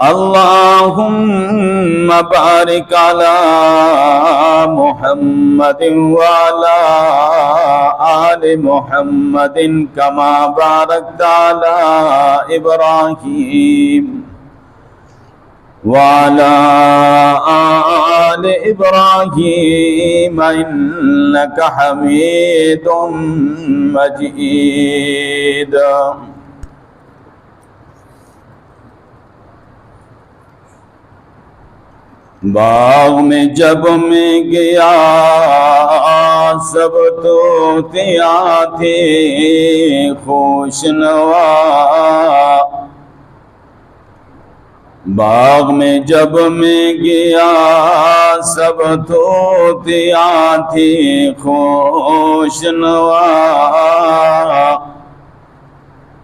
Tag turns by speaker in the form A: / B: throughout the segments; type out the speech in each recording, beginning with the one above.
A: اللهم بارك على محمد وعلى آل محمد كما باركت على إبراهيم وعلى آل إبراهيم إنك حميد مجيد. باغ میں جب میں گیا سب طوطیاں تھے خوش نوا. باغ میں جب میں گیا سب طوطیاں تھی خوش نوا.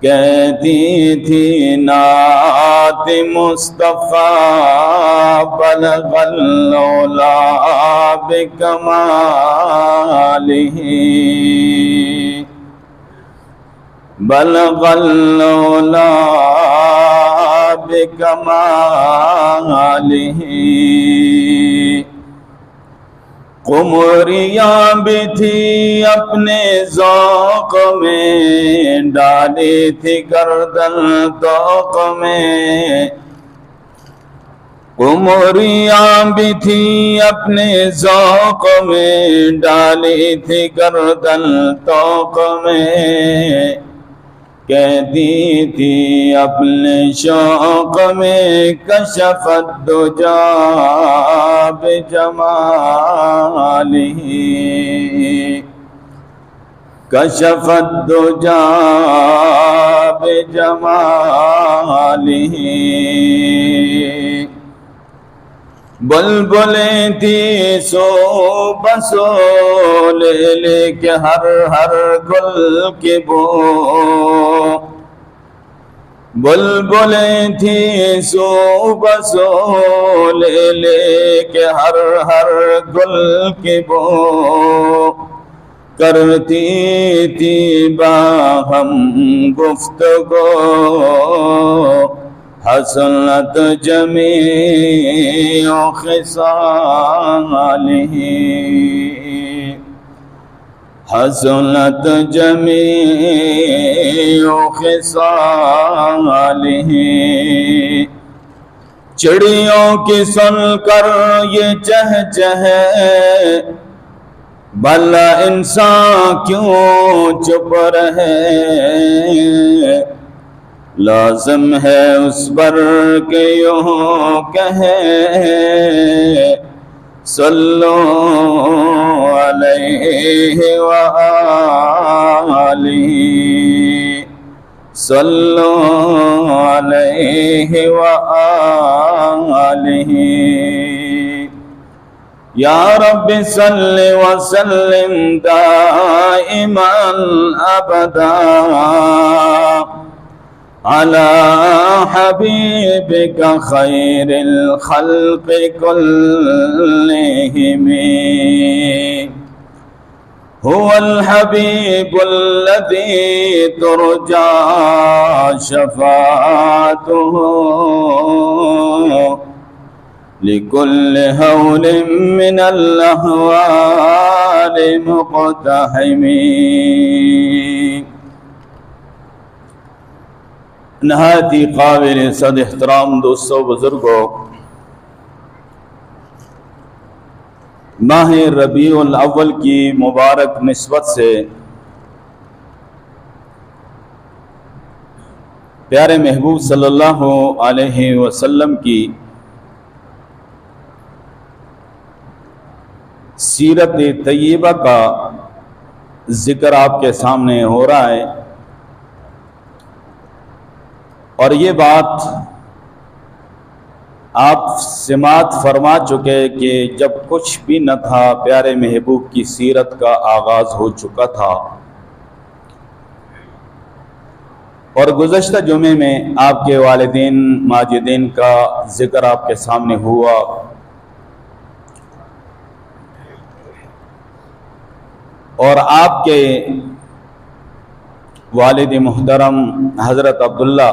A: کہتی تھی نعت مصطفیٰ بلغ العلا بکمالہ بلغ العلا بکمالہ. قمریاں بھی تھی اپنے ذوق میں ڈالی تھی گردن طوق میں. قمریاں بھی تھی اپنے ذوق میں ڈالی تھی گردن طوق میں. کہتی تھی اپنے شوق میں کشفت دجا بجمالہ کشفت دجا بجمالہ. بلبلیں تھی سو بسو لے لے کے ہر ہر گل کی بو. بلبلیں تھی سو بسو لے لے کے ہر ہر گل کی بو. کرتی تھی باہم گفتگو حسنت جمیع خصالہ حسنت جمیع خصالہ. چڑیوں کی سن کر یہ چہ چہے بھلا انسان کیوں چپ رہے. لازم ہے اس پر کہ یوں کہے صلو علیہ وآلہ صلو علیہ وآلہ. یا رب صل وسلم دائما ابدا على حبيبك خير الخلق كلهم. هو الحبيب الذي ترجى شفاعته لكل هول من الأهوال مقتحم. نہایت ہی قابل صد احترام دوستو بزرگوں، ماہ ربیع الاول کی مبارک نسبت سے پیارے محبوب صلی اللہ علیہ وسلم کی سیرت طیبہ کا ذکر آپ کے سامنے ہو رہا ہے. اور یہ بات آپ سماعت فرما چکے کہ جب کچھ بھی نہ تھا پیارے محبوب کی سیرت کا آغاز ہو چکا تھا. اور گزشتہ جمعے میں آپ کے والدین ماجدین کا ذکر آپ کے سامنے ہوا. اور آپ کے والد محترم حضرت عبداللہ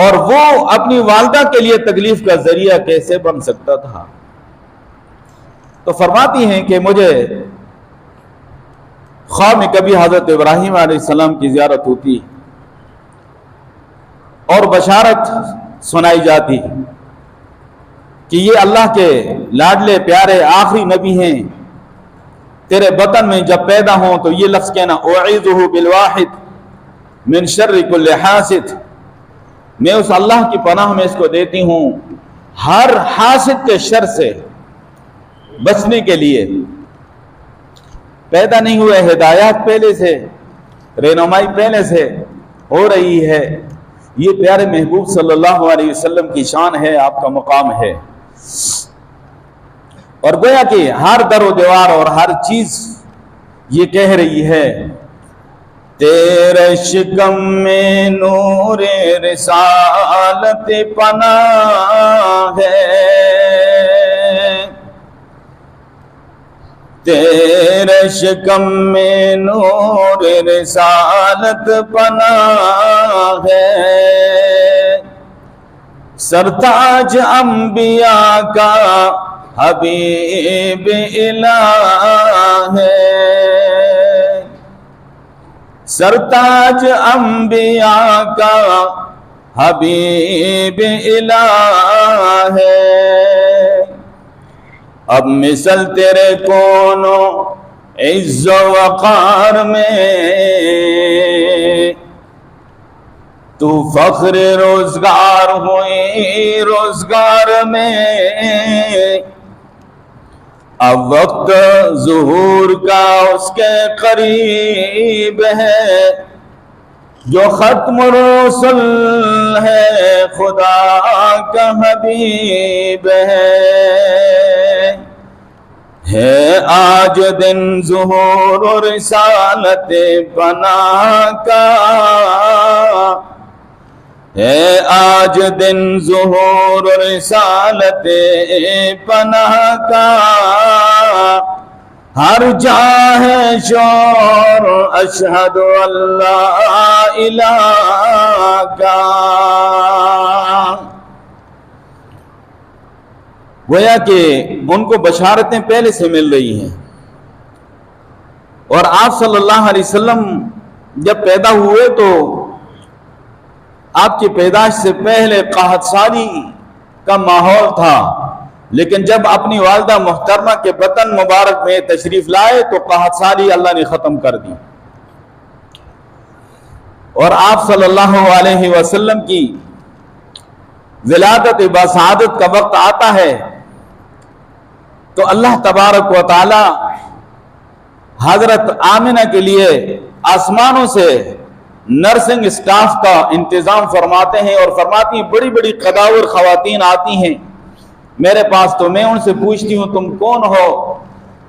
A: اور وہ اپنی والدہ کے لیے تکلیف کا ذریعہ کیسے بن سکتا تھا؟ تو فرماتی ہیں کہ مجھے خواب میں کبھی حضرت ابراہیم علیہ السلام کی زیارت ہوتی اور بشارت سنائی جاتی کہ یہ اللہ کے لاڈلے پیارے آخری نبی ہیں، تیرے بطن میں جب پیدا ہوں تو یہ لفظ کہنا اعیذہ بالواحد من شر کل حاسد، میں اس اللہ کی پناہ میں اس کو دیتی ہوں ہر حاسد کے شر سے بچنے کے لیے۔ پیدا نہیں ہوئے، ہدایات پہلے سے، رہنمائی پہلے سے ہو رہی ہے۔ یہ پیارے محبوب صلی اللہ علیہ وسلم کی شان ہے، آپ کا مقام ہے۔ اور گویا کہ ہر در و دیوار اور ہر چیز یہ کہہ رہی ہے تیرے شکم میں نور رسالت پناہ ہے، تیرے شکم میں نور رسالت پناہ ہے، سرتاج انبیاء کا حبیب الہ ہے، سرتاج انبیاء کا حبیب الہ ہے، اب مثل تیرے کونو عز و وقار میں، تو فخر روزگار ہوئی روزگار میں، اب وقت ظہور کا اس کے قریب ہے، جو ختم رسل ہے خدا کا حبیب ہے آج دن ظہور و رسالت پناہ کا، ہے آج دن ظہور و رسالت پناہ کا، ہر جا ہے شور اشہد اللہ الہ کا۔ گویا کہ ان کو بشارتیں پہلے سے مل رہی ہیں، اور آپ صلی اللہ علیہ وسلم جب پیدا ہوئے تو آپ کی پیدائش سے پہلے قحط سالی کا ماحول تھا، لیکن جب اپنی والدہ محترمہ کے بطن مبارک میں تشریف لائے تو قحط سالی اللہ نے ختم کر دی، اور آپ صلی اللہ علیہ وسلم کی ولادت بسعادت کا وقت آتا ہے تو اللہ تبارک و تعالی حضرت آمنہ کے لیے آسمانوں سے نرسنگ اسٹاف کا انتظام فرماتے ہیں، اور فرماتی ہیں بڑی بڑی قداور خواتین آتی ہیں میرے پاس، تو میں ان سے پوچھتی ہوں تم کون ہو؟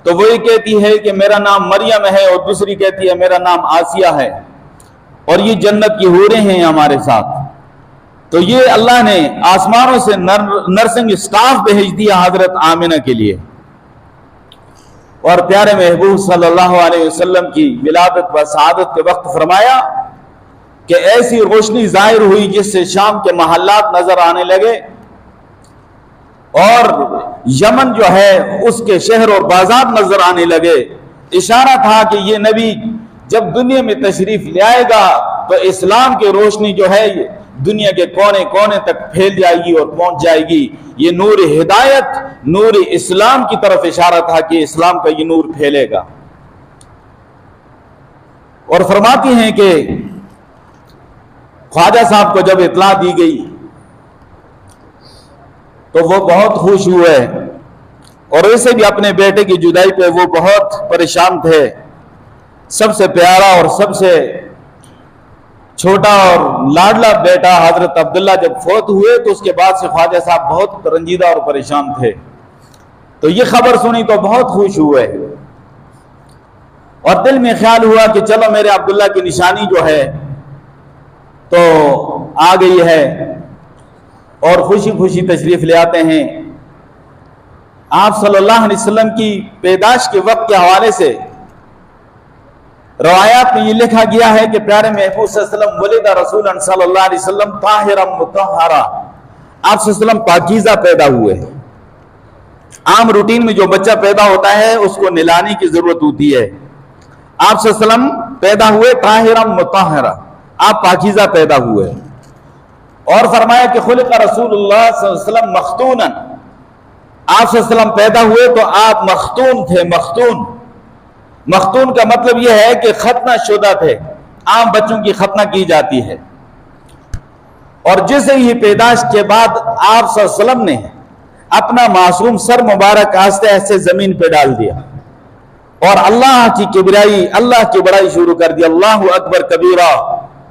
A: تو وہی کہتی ہے کہ میرا نام مریم ہے، اور دوسری کہتی ہے میرا نام آسیہ ہے، اور یہ جنت کی حوریں ہیں ہمارے ساتھ۔ تو یہ اللہ نے آسمانوں سے نرسنگ اسٹاف بھیج دیا حضرت آمنہ کے لیے، اور پیارے محبوب صلی اللہ علیہ وسلم کی ولادت و سعادت کے وقت فرمایا کہ ایسی روشنی ظاہر ہوئی جس سے شام کے محلات نظر آنے لگے، اور یمن جو ہے اس کے شہر اور بازار نظر آنے لگے۔ اشارہ تھا کہ یہ نبی جب دنیا میں تشریف لے آئے گا تو اسلام کی روشنی جو ہے دنیا کے کونے کونے تک پھیل جائے گی اور پہنچ جائے گی۔ یہ نور ہدایت، نور اسلام کی طرف اشارہ تھا کہ اسلام کا یہ نور پھیلے گا۔ اور فرماتی ہیں کہ خواجہ صاحب کو جب اطلاع دی گئی تو وہ بہت خوش ہوئے، اور ویسے بھی اپنے بیٹے کی جدائی پہ وہ بہت پریشان تھے۔ سب سے پیارا اور سب سے چھوٹا اور لاڈلا بیٹا حضرت عبداللہ جب فوت ہوئے تو اس کے بعد سے خواجہ صاحب بہت رنجیدہ اور پریشان تھے، تو یہ خبر سنی تو بہت خوش ہوئے، اور دل میں خیال ہوا کہ چلو میرے عبداللہ کی نشانی جو ہے تو آ گئی ہے، اور خوشی خوشی تشریف لے آتے ہیں۔ آپ صلی اللہ علیہ وسلم کی پیدائش کے وقت کے حوالے سے روایات میں یہ لکھا گیا ہے کہ پیارے محبوب صلی اللہ علیہ وسلم ولد رسول صلی اللہ علیہ وسلم طاہرا مطہرا، آپ صلی اللہ علیہ وسلم پاکیزہ پیدا ہوئے۔ عام روٹین میں جو بچہ پیدا ہوتا ہے اس کو نہلانے کی ضرورت ہوتی ہے، آپ صلی اللہ علیہ وسلم پیدا ہوئے طاہرا مطہرا، آپ پاکیزہ پیدا ہوئے۔ اور فرمایا کہ خلق رسول اللہ صلی اللہ علیہ وسلم مختونا، آپ صلی اللہ علیہ وسلم پیدا ہوئے تو آپ مختون تھے۔ مختون کا مطلب یہ ہے کہ ختنہ شدہ تھے، عام بچوں کی ختنہ کی جاتی ہے۔ اور جسے ہی پیدائش کے بعد آپ صلی اللہ علیہ وسلم نے اپنا معصوم سر مبارک آہستہ آہستہ زمین پہ ڈال دیا اور اللہ کی کبریائی، اللہ کی بڑائی شروع کر دی، اللہ اکبر کبیرہ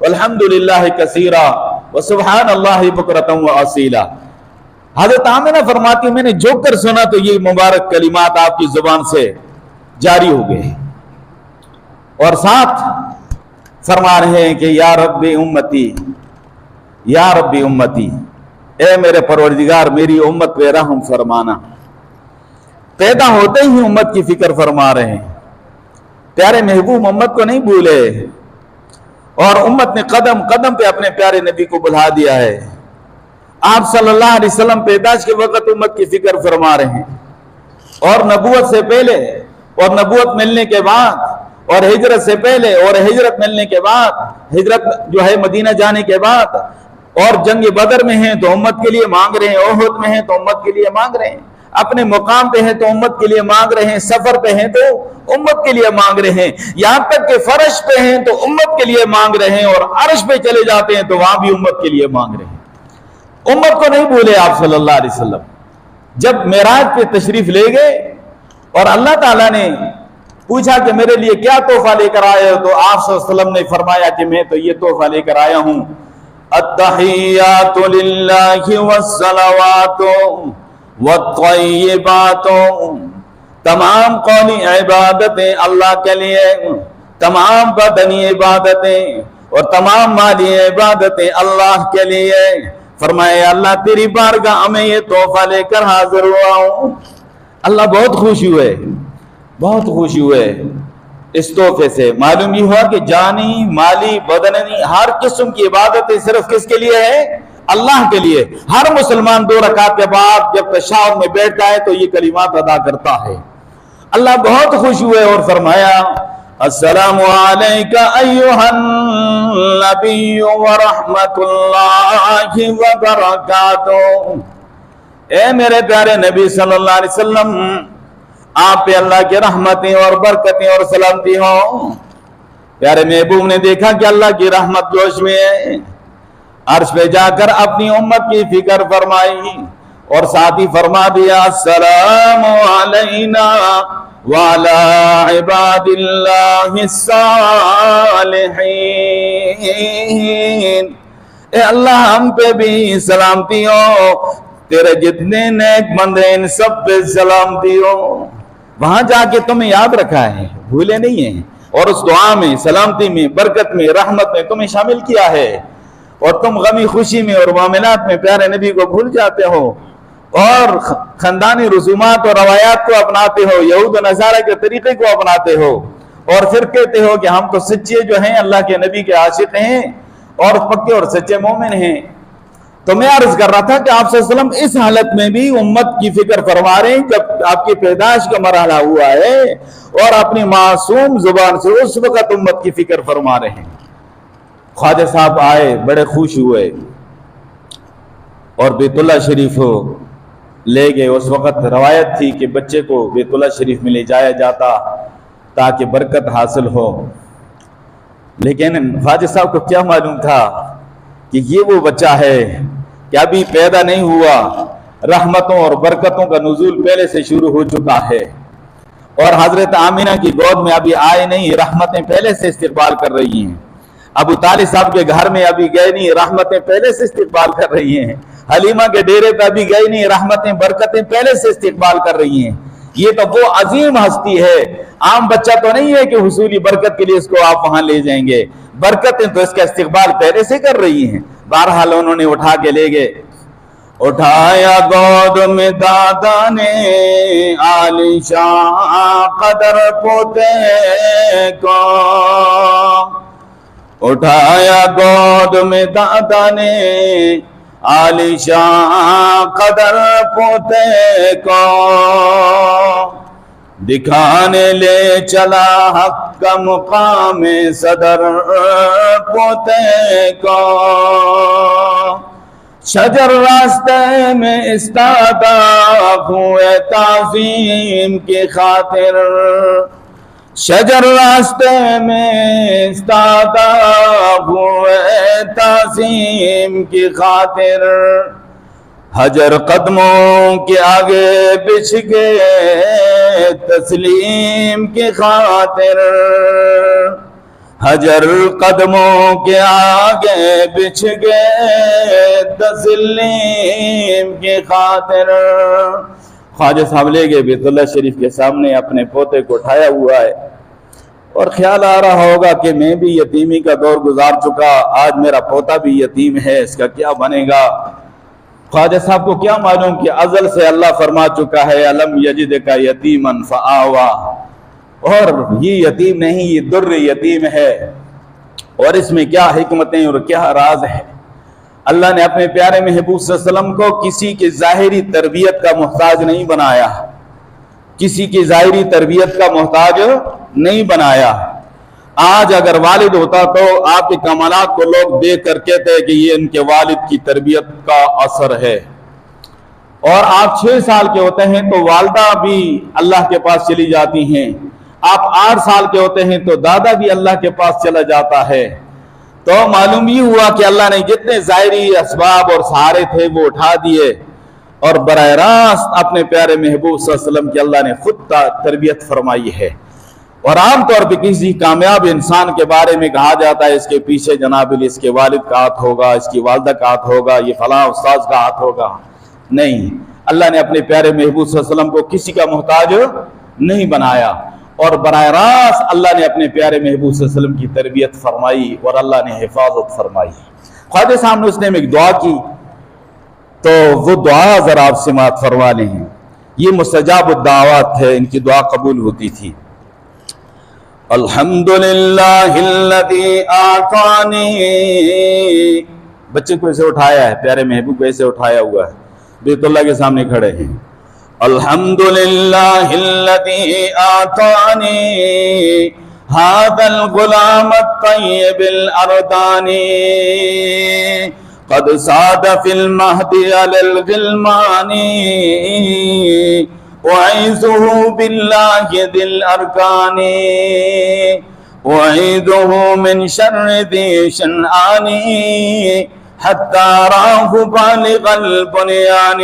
A: والحمدللہ کثیرہ وسبحان اللہ بکرۃ واصیلا۔ حضرت آمنہ فرماتی میں نے جو کر سنا تو یہ مبارک کلمات آپ کی زبان سے جاری ہو گئے، اور ساتھ فرما رہے ہیں کہ یا رب امتی، یا رب امتی، اے میرے پروردگار میری امت پہ رحم فرمانا۔ پیدا ہوتے ہی امت کی فکر فرما رہے ہیں، پیارے محبوب امت کو نہیں بھولے، اور امت نے قدم قدم پہ اپنے پیارے نبی کو بلا دیا ہے۔ آپ صلی اللہ علیہ وسلم پیدائش کے وقت امت کی فکر فرما رہے ہیں، اور نبوت سے پہلے اور نبوت ملنے کے بعد اور ہجرت سے پہلے اور ہجرت ملنے کے بعد، ہجرت جو ہے مدینہ جانے کے بعد، اور جنگ بدر میں ہیں تو امت کے لیے مانگ رہے ہیں، احد میں ہیں تو امت کے لیے مانگ رہے ہیں، اپنے مقام پہ ہیں تو امت کے لیے مانگ رہے ہیں، سفر پہ ہیں تو امت کے لیے مانگ رہے ہیں، یہاں تک کہ فرش پہ ہیں تو امت کے لیے مانگ رہے ہیں، اور عرش پہ چلے جاتے ہیں تو وہاں بھی امت کے لیے مانگ رہے ہیں۔ امت کو نہیں بھولے آپ صلی اللہ علیہ وسلم۔ جب معراج پہ تشریف لے گئے اور اللہ تعالیٰ نے پوچھا کہ میرے لیے کیا تحفہ لے کر آئے ہو، تو آپ صلی اللہ علیہ وسلم نے فرمایا کہ میں تو یہ تحفہ لے کر آیا ہوں، التحیات للہ والصلوات والطیبات، تمام قولی عبادتیں اللہ کے لیے، تمام بدنی عبادتیں اور تمام مالی عبادتیں اللہ کے لیے۔ فرمایا اللہ تیری بارگاہ میں یہ تحفہ لے کر حاضر ہوا ہوں۔ اللہ بہت خوش ہوئے، بہت خوش ہوئے اس تحفے سے۔ معلوم یہ ہوا کہ جانی، مالی، بدنی ہر قسم کی عبادتیں صرف کس کے لیے ہے؟ اللہ کے لیے۔ ہر مسلمان 2 رکعت کے بعد جب تشہد میں بیٹھتا ہے تو یہ کلمات ادا کرتا ہے۔ اللہ بہت خوش ہوئے اور فرمایا السلام علیک ایھا النبی ورحمۃ اللہ وبرکاتہ، اے میرے پیارے نبی صلی اللہ علیہ وسلم، آپ پہ اللہ کی رحمتیں اور برکتیں اور سلامتی ہوں۔ پیارے محبوب نے دیکھا کہ اللہ کی رحمت جوش میں ہے، عرش پہ جا کر اپنی امت کی فکر فرمائی، اور ساتھ ہی فرما دیا السلام علینا وعلی عباد اللہ الصالحین، اے اللہ ہم پہ بھی سلامتی ہو، تیرے جتنے نیک بند ہیں ان سب پہ سلامتی ہو۔ وہاں جا کے تمہیں یاد رکھا ہے، بھولے نہیں ہیں، اور اس دعا میں، سلامتی میں، برکت میں، رحمت میں تمہیں شامل کیا ہے، اور تم غمی خوشی میں اور معاملات میں پیارے نبی کو بھول جاتے ہو، اور خاندانی رسومات اور روایات کو اپناتے ہو، یہود و نصارہ کے طریقے کو اپناتے ہو، اور پھر کہتے ہو کہ ہم تو سچے جو ہیں اللہ کے نبی کے عاشق ہیں اور پکے اور سچے مومن ہیں۔ تو میں عرض کر رہا تھا کہ آپ صلی اللہ علیہ وسلم اس حالت میں بھی امت کی فکر فرما رہے ہیں جب آپ کی پیدائش کا مرحلہ ہوا ہے، اور اپنی معصوم زبان سے اس وقت امت کی فکر فرما رہے ہیں۔ خواجہ صاحب آئے، بڑے خوش ہوئے، اور بیت اللہ شریف لے گئے۔ اس وقت روایت تھی کہ بچے کو بیت اللہ شریف میں لے جایا جاتا تاکہ برکت حاصل ہو، لیکن خواجہ صاحب کو کیا معلوم تھا کہ یہ وہ بچہ ہے کہ ابھی پیدا نہیں ہوا، رحمتوں اور برکتوں کا نزول پہلے سے شروع ہو چکا ہے، اور حضرت آمینہ کی گود میں ابھی آئے نہیں، رحمتیں پہلے سے استقبال کر رہی ہیں۔ ابو طالب صاحب کے گھر میں ابھی گئے نہیں، رحمتیں پہلے سے استقبال کر رہی ہیں۔ حلیمہ کے ڈیرے پہ ابھی گئے نہیں، رحمتیں برکتیں پہلے سے استقبال کر رہی ہیں۔ یہ تو وہ عظیم ہستی ہے، عام بچہ تو نہیں ہے کہ حصولی برکت کے لیے اس کو آپ وہاں لے جائیں گے، برکتیں تو اس کا استقبال پہلے سے کر رہی ہیں۔ بہرحال انہوں نے اٹھا کے لے گئے، اٹھایا گود میں دادا نے عالیشان قدر پوتے کو، اٹھایا گود میں دادا نے عالیشان قدر پوتے کو، دکھانے لے چلا حق کا مقام صدر پوتے کو، شجر راستے میں استادا ہوئے تعظیم کی خاطر، شجر راستے میں استادا ہوئے تعظیم کی خاطر، حجر قدموں کے آگے بچھ گئے تسلیم کی خاطر، حجر قدموں کے آگے بچھ گئے تسلیم کی خاطر۔ خواجہ صاحب لے گئے بیت اللہ شریف کے سامنے اپنے پوتے کو اٹھایا ہوا ہے، اور خیال آ رہا ہوگا کہ میں بھی یتیمی کا دور گزار چکا، آج میرا پوتا بھی یتیم ہے، اس کا کیا بنے گا؟ خواجہ صاحب کو کیا معلوم کہ ازل سے اللہ فرما چکا ہے الم یجدک یتیما فآوا، اور یہ یتیم نہیں، یہ در یتیم ہے، اور اس میں کیا حکمتیں اور کیا راز ہے۔ اللہ نے اپنے پیارے محبوب صلی اللہ علیہ وسلم کو کسی کی ظاہری تربیت کا محتاج نہیں بنایا، کسی کی ظاہری تربیت کا محتاج نہیں بنایا۔ آج اگر والد ہوتا تو آپ کے کمالات کو لوگ دیکھ کر کہتے ہیں کہ یہ ان کے والد کی تربیت کا اثر ہے، اور آپ 6 سال کے ہوتے ہیں تو والدہ بھی اللہ کے پاس چلی جاتی ہیں، آپ 8 سال کے ہوتے ہیں تو دادا بھی اللہ کے پاس چلا جاتا ہے، تو معلوم یہ ہوا کہ اللہ نے جتنے ظاہری اسباب اور سہارے تھے وہ اٹھا دیے، اور براہ راست اپنے پیارے محبوب صلی اللہ علیہ وسلم کی اللہ نے خود تربیت فرمائی ہے۔ اور عام طور پہ کسی کامیاب انسان کے بارے میں کہا جاتا ہے اس کے پیچھے جناب اس کے والد کا ہاتھ ہوگا، اس کی والدہ کا ہاتھ ہوگا، یہ فلاں استاذ کا ہاتھ ہوگا۔ نہیں، اللہ نے اپنے پیارے محبوب صلی اللہ علیہ وسلم کو کسی کا محتاج نہیں بنایا، اور براہ راست اللہ نے اپنے پیارے محبوب صلی اللہ علیہ وسلم کی تربیت فرمائی اور اللہ نے حفاظت فرمائی۔ خواجہ صاحب نے اس نے ایک دعا کی، تو وہ دعا ذرا آپ سماعت فرما لیں۔ یہ مستجاب الدعوات ہے، ان کی دعا قبول ہوتی تھی۔ الحمدللہ الذی آتانی، بچے کو ایسے اٹھایا ہے، پیارے محبوب کو ایسے اٹھایا ہوا ہے، بیت اللہ کے سامنے کھڑے ہیں۔ الحمدللہ الذی آتانی ھذا الغلام الطیب الاردانی، قد ساد فی المہدی علی الغلمانی، اعیذہ باللہ ذی الارکان، اعیذہ من شر ذی شنآن، حتی راہ بالغ البنیان۔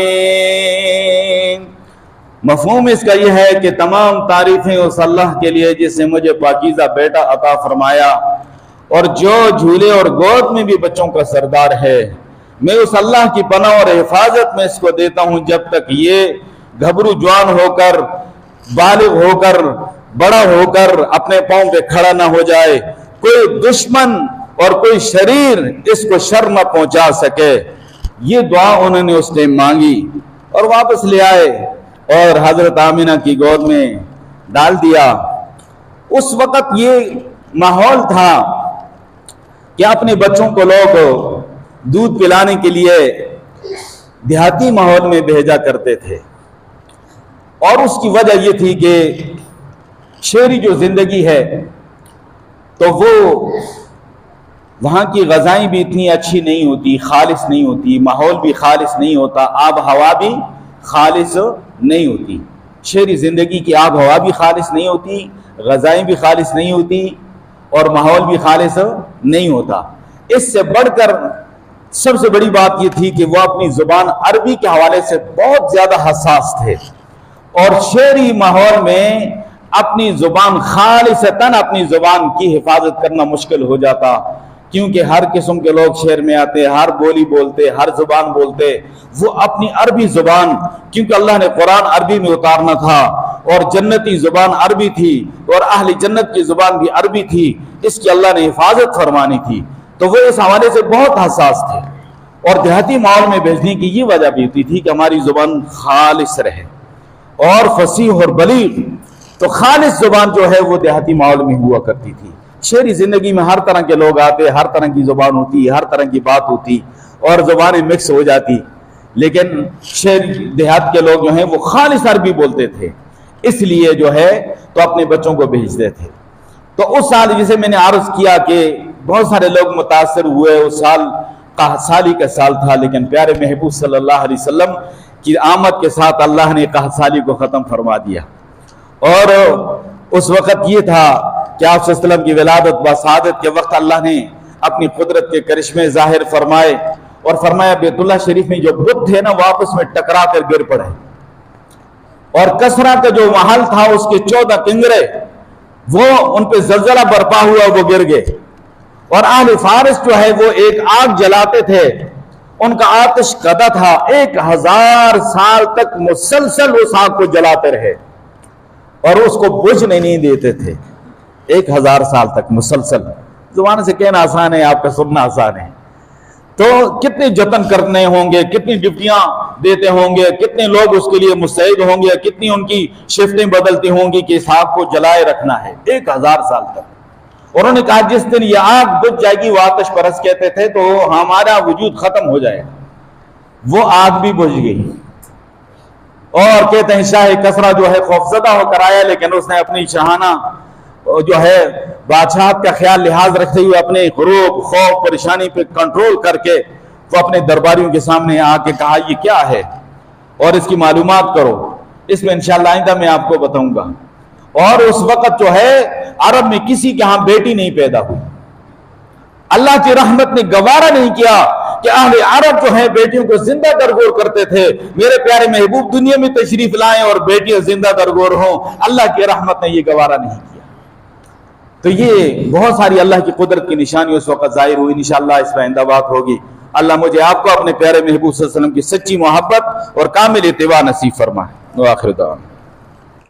A: مفہوم اس کا یہ ہے کہ تمام تعریفیں اس اللہ کے لیے جس نے مجھے پاکیزہ بیٹا عطا فرمایا، اور جو جھولے اور گود میں بھی بچوں کا سردار ہے۔ میں اس اللہ کی پناہ اور حفاظت میں اس کو دیتا ہوں جب تک یہ گھبرو جوان ہو کر، بالغ ہو کر، بڑا ہو کر اپنے پاؤں پہ کھڑا نہ ہو جائے، کوئی دشمن اور کوئی شریر اس کو شر نہ پہنچا سکے۔ یہ دعا انہوں نے اس نے مانگی اور واپس لے آئے اور حضرت آمینہ کی گود میں ڈال دیا۔ اس وقت یہ ماحول تھا کہ اپنے بچوں کو لوگ دودھ پلانے کے لیے دیہاتی ماحول میں بھیجا کرتے تھے، اور اس کی وجہ یہ تھی کہ شہری جو زندگی ہے تو وہ وہاں کی غذائیں بھی اتنی اچھی نہیں ہوتی، خالص نہیں ہوتی، ماحول بھی خالص نہیں ہوتا، آب ہوا بھی خالص نہیں ہوتی۔ شہری زندگی کی آب ہوا بھی خالص نہیں ہوتی، غذائیں بھی خالص نہیں ہوتی، اور ماحول بھی خالص نہیں ہوتا۔ اس سے بڑھ کر سب سے بڑی بات یہ تھی کہ وہ اپنی زبان عربی کے حوالے سے بہت زیادہ حساس تھے، اور شہری ماحول میں اپنی زبان خالصتاً اپنی زبان کی حفاظت کرنا مشکل ہو جاتا، کیونکہ ہر قسم کے لوگ شہر میں آتے، ہر بولی بولتے، ہر زبان بولتے۔ وہ اپنی عربی زبان، کیونکہ اللہ نے قرآن عربی میں اتارنا تھا، اور جنتی زبان عربی تھی، اور اہل جنت کی زبان بھی عربی تھی، اس کی اللہ نے حفاظت فرمانی تھی، تو وہ اس حوالے سے بہت حساس تھے۔ اور دیہاتی ماحول میں بھیجنے کی یہ وجہ بھی ہوتی تھی کہ ہماری زبان خالص رہے اور فصیح اور بلیغ. تو خالص زبان جو ہے وہ دیہاتی ماحول میں ہوا کرتی تھی. شہری زندگی میں ہر طرح کے لوگ آتے، ہر طرح کی زبان ہوتی، ہر طرح کی بات ہوتی اور زبانیں مکس ہو جاتی، لیکن شہر دیہات کے لوگ جو ہیں وہ خالص عربی بولتے تھے، اس لیے جو ہے تو اپنے بچوں کو بھیجتے تھے. تو اس سال جسے میں نے عرض کیا کہ بہت سارے لوگ متاثر ہوئے، اس سال قحط سالی کا سال تھا، لیکن پیارے محبوب صلی اللہ علیہ وسلم کی آمد کے ساتھ اللہ نے قحط سالی کو ختم فرما دیا. اور اس وقت یہ تھا کہ آپ صلی اللہ علیہ وسلم کی ولادت بسعادت کے وقت اللہ نے اپنی قدرت کے کرشمے ظاہر فرمائے اور فرمایا بیت اللہ شریف میں جو بت تھے نا وہ آپس میں ٹکرا کر گر پڑے، اور کسرا کا جو محل تھا اس کے 14 کنگرے وہ ان پہ زلزلہ برپا ہوا، وہ گر گئے. اور اہل فارس جو ہے وہ ایک آگ جلاتے تھے، ان کا آتش کدہ تھا، 1000 سال تک مسلسل اس آگ کو جلاتے رہے اور اس کو بجھنے نہیں دیتے تھے. 1000 سال تک مسلسل. زبان سے کہنا آسان ہے، آپ کا سننا آسان ہے. تو کتنے جتن کرنے ہوں گے، کتنی ڈپٹیاں دیتے ہوں گے، کتنے لوگ اس کے لیے مستعد ہوں گے، کتنی ان کی شفٹیں بدلتی ہوں گی کہ اس آگ کو جلائے رکھنا ہے 1000 سال تک. اور انہوں نے کہا جس دن یہ آگ بجھ جائے گی، وہ آتش پرست کہتے تھے، تو ہمارا وجود ختم ہو جائے. وہ آگ بھی بجھ گئی. اور کہتے ہیں شاہ کسرا جو ہے خوفزدہ ہو کر آیا، لیکن اس نے اپنی شاہانہ جو ہے بادشاہت کا خیال لحاظ رکھتے ہوئے اپنے غروب خوف پریشانی پہ کنٹرول کر کے وہ اپنے درباریوں کے سامنے آ کے کہا یہ کیا ہے اور اس کی معلومات کرو. اس میں انشاءاللہ آئندہ میں آپ کو بتاؤں گا. اور اس وقت جو ہے عرب میں کسی کے ہاں بیٹی نہیں پیدا ہوئی. اللہ کی رحمت نے گوارا نہیں کیا کہ اہل عرب جو ہیں بیٹیوں کو زندہ درگور کرتے تھے. میرے پیارے محبوب دنیا میں تشریف لائیں اور بیٹیاں زندہ درگور ہوں، اللہ کی رحمت نے یہ گوارا نہیں کیا. تو یہ بہت ساری اللہ کی قدرت کی نشانی اس وقت ظاہر ہوئی. انشاءاللہ اس پر آئندہ بات ہوگی. اللہ مجھے آپ کو اپنے پیارے محبوب صلی اللہ علیہ وسلم کی سچی محبت اور کامل اتباع نصیب فرمائے. وآخر دعوانا